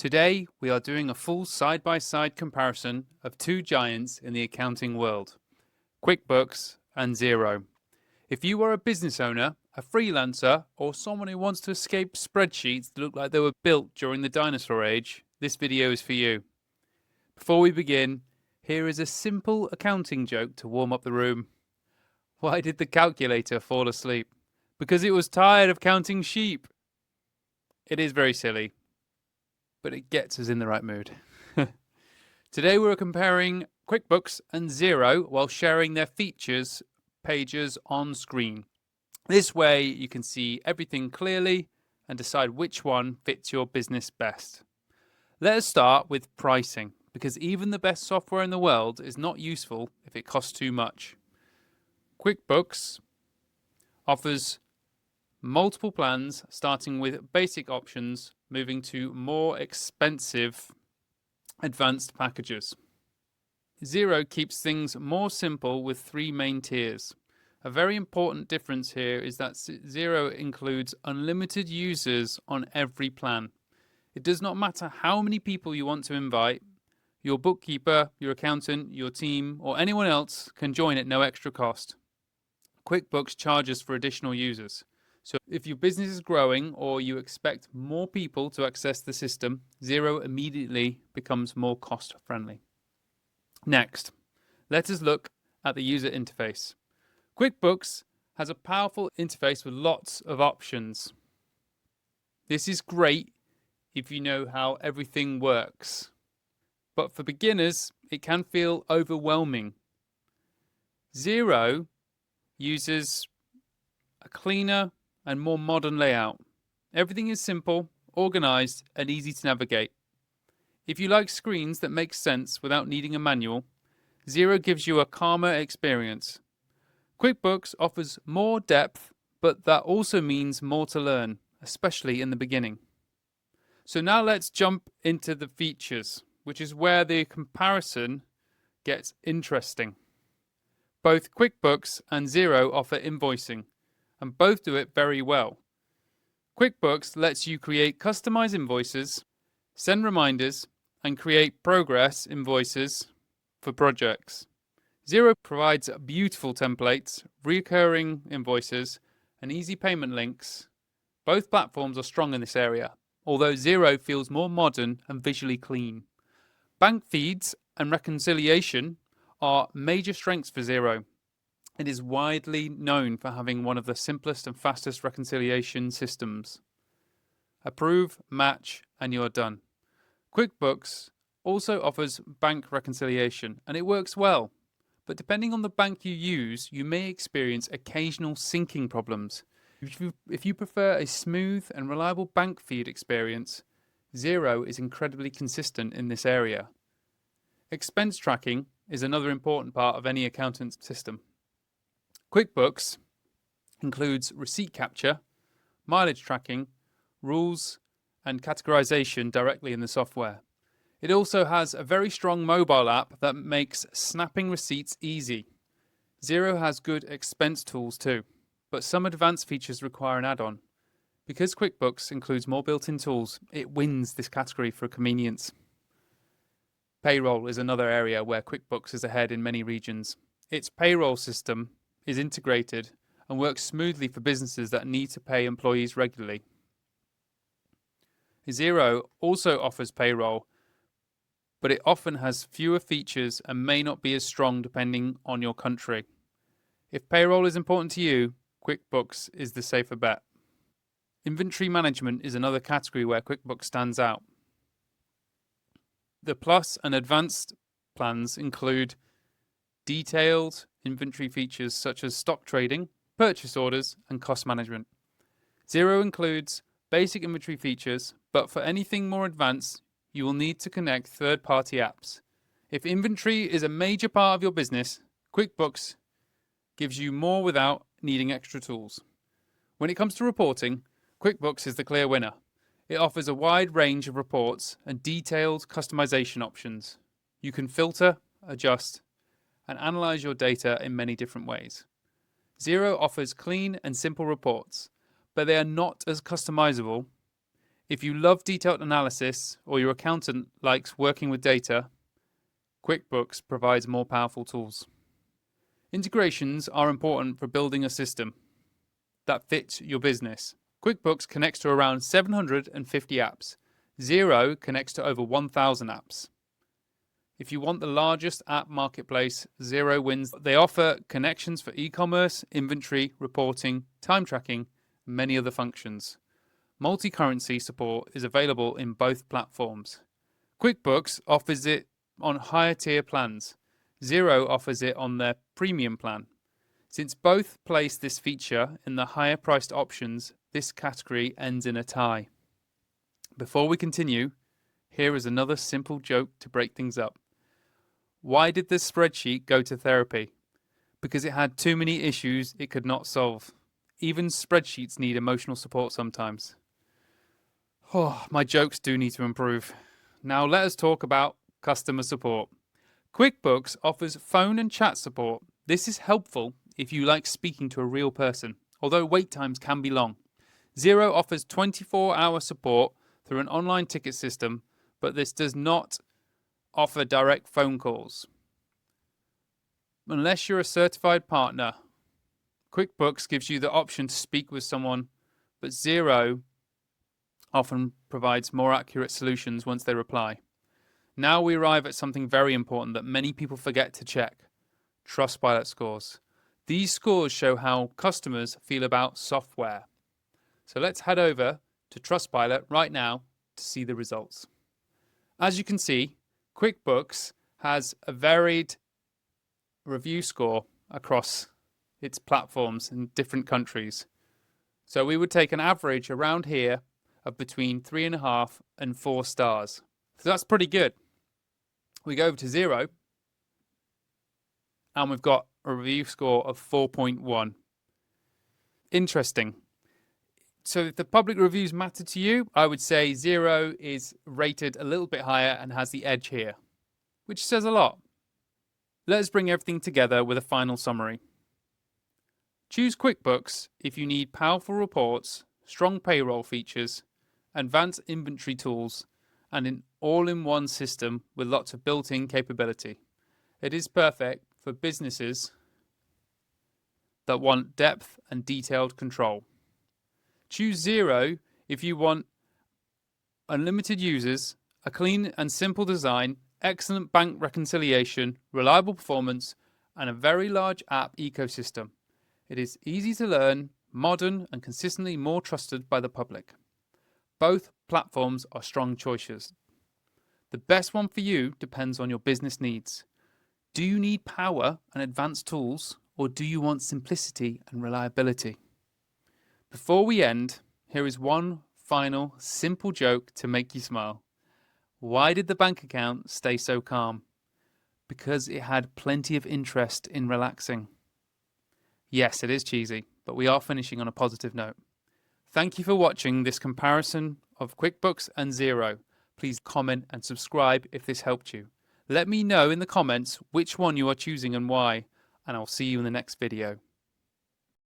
Today, we are doing a full side-by-side comparison of two giants in the accounting world, QuickBooks and Xero. If you are a business owner, a freelancer, or someone who wants to escape spreadsheets that look like they were built during the dinosaur age, this video is for you. Before we begin, here is a simple accounting joke to warm up the room. Why did the calculator fall asleep? Because it was tired of counting sheep. It is very silly, but it gets us in the right mood. Today we're comparing QuickBooks and Xero while sharing their features pages on screen. This way you can see everything clearly and decide which one fits your business best. Let us start with pricing, because even the best software in the world is not useful if it costs too much. QuickBooks offers multiple plans starting with basic options, moving to more expensive advanced packages. Xero keeps things more simple with three main tiers. A very important difference here is that Xero includes unlimited users on every plan. It does not matter how many people you want to invite, your bookkeeper, your accountant, your team, or anyone else can join at no extra cost. QuickBooks charges for additional users. So if your business is growing or you expect more people to access the system, Xero immediately becomes more cost friendly. Next, let us look at the user interface. QuickBooks has a powerful interface with lots of options. This is great if you know how everything works. But for beginners, it can feel overwhelming. Xero uses a cleaner and more modern layout. Everything is simple, organized, and easy to navigate. If you like screens that make sense without needing a manual, Xero gives you a calmer experience. QuickBooks offers more depth, but that also means more to learn, especially in the beginning. So now let's jump into the features, which is where the comparison gets interesting. Both QuickBooks and Xero offer invoicing, and both do it very well. QuickBooks lets you create customized invoices, send reminders, and create progress invoices for projects. Xero provides beautiful templates, recurring invoices, and easy payment links. Both platforms are strong in this area, although Xero feels more modern and visually clean. Bank feeds and reconciliation are major strengths for Xero. It is widely known for having one of the simplest and fastest reconciliation systems. Approve, match, and you're done. QuickBooks also offers bank reconciliation, and it works well. But depending on the bank you use, you may experience occasional syncing problems. If you prefer a smooth and reliable bank feed experience, Xero is incredibly consistent in this area. Expense tracking is another important part of any accountant's system. QuickBooks includes receipt capture, mileage tracking, rules, and categorization directly in the software. It also has a very strong mobile app that makes snapping receipts easy. Xero has good expense tools too, but some advanced features require an add-on. Because QuickBooks includes more built-in tools, it wins this category for convenience. Payroll is another area where QuickBooks is ahead in many regions. Its payroll system is integrated and works smoothly for businesses that need to pay employees regularly. Xero also offers payroll, but it often has fewer features and may not be as strong depending on your country. If payroll is important to you, QuickBooks is the safer bet. Inventory management is another category where QuickBooks stands out. The Plus and Advanced plans include detailed inventory features such as stock trading, purchase orders, and cost management. Xero includes basic inventory features, but for anything more advanced, you will need to connect third-party apps. If inventory is a major part of your business, QuickBooks gives you more without needing extra tools. When it comes to reporting, QuickBooks is the clear winner. It offers a wide range of reports and detailed customization options. You can filter, adjust, and analyze your data in many different ways. Xero offers clean and simple reports, but they are not as customizable. If you love detailed analysis or your accountant likes working with data, QuickBooks provides more powerful tools. Integrations are important for building a system that fits your business. QuickBooks connects to around 750 apps. Xero connects to over 1,000 apps. If you want the largest app marketplace, Xero wins. They offer connections for e-commerce, inventory, reporting, time tracking, and many other functions. Multi-currency support is available in both platforms. QuickBooks offers it on higher tier plans. Xero offers it on their premium plan. Since both place this feature in the higher priced options, this category ends in a tie. Before we continue, here is another simple joke to break things up. Why did this spreadsheet go to therapy? Because it had too many issues it could not solve. Even spreadsheets need emotional support sometimes. Oh, my jokes do need to improve. Now let us talk about customer support. QuickBooks offers phone and chat support. This is helpful if you like speaking to a real person, although wait times can be long. Xero offers 24-hour support through an online ticket system, but this does not offer direct phone calls. Unless you're a certified partner, QuickBooks gives you the option to speak with someone, but Xero often provides more accurate solutions once they reply. Now we arrive at something very important that many people forget to check: Trustpilot scores. These scores show how customers feel about software. So let's head over to Trustpilot right now to see the results. As you can see, QuickBooks has a varied review score across its platforms in different countries. So we would take an average around here of between 3.5 and 4 stars. So that's pretty good. We go over to Xero and we've got a review score of 4.1. Interesting. So if the public reviews matter to you, I would say Xero is rated a little bit higher and has the edge here, which says a lot. Let's bring everything together with a final summary. Choose QuickBooks if you need powerful reports, strong payroll features, advanced inventory tools, and an all-in-one system with lots of built-in capability. It is perfect for businesses that want depth and detailed control. Choose Xero if you want unlimited users, a clean and simple design, excellent bank reconciliation, reliable performance, and a very large app ecosystem. It is easy to learn, modern, and consistently more trusted by the public. Both platforms are strong choices. The best one for you depends on your business needs. Do you need power and advanced tools, or do you want simplicity and reliability? Before we end, here is one final simple joke to make you smile. Why did the bank account stay so calm? Because it had plenty of interest in relaxing. Yes, it is cheesy, but we are finishing on a positive note. Thank you for watching this comparison of QuickBooks and Xero. Please comment and subscribe if this helped you. Let me know in the comments which one you are choosing and why, and I'll see you in the next video.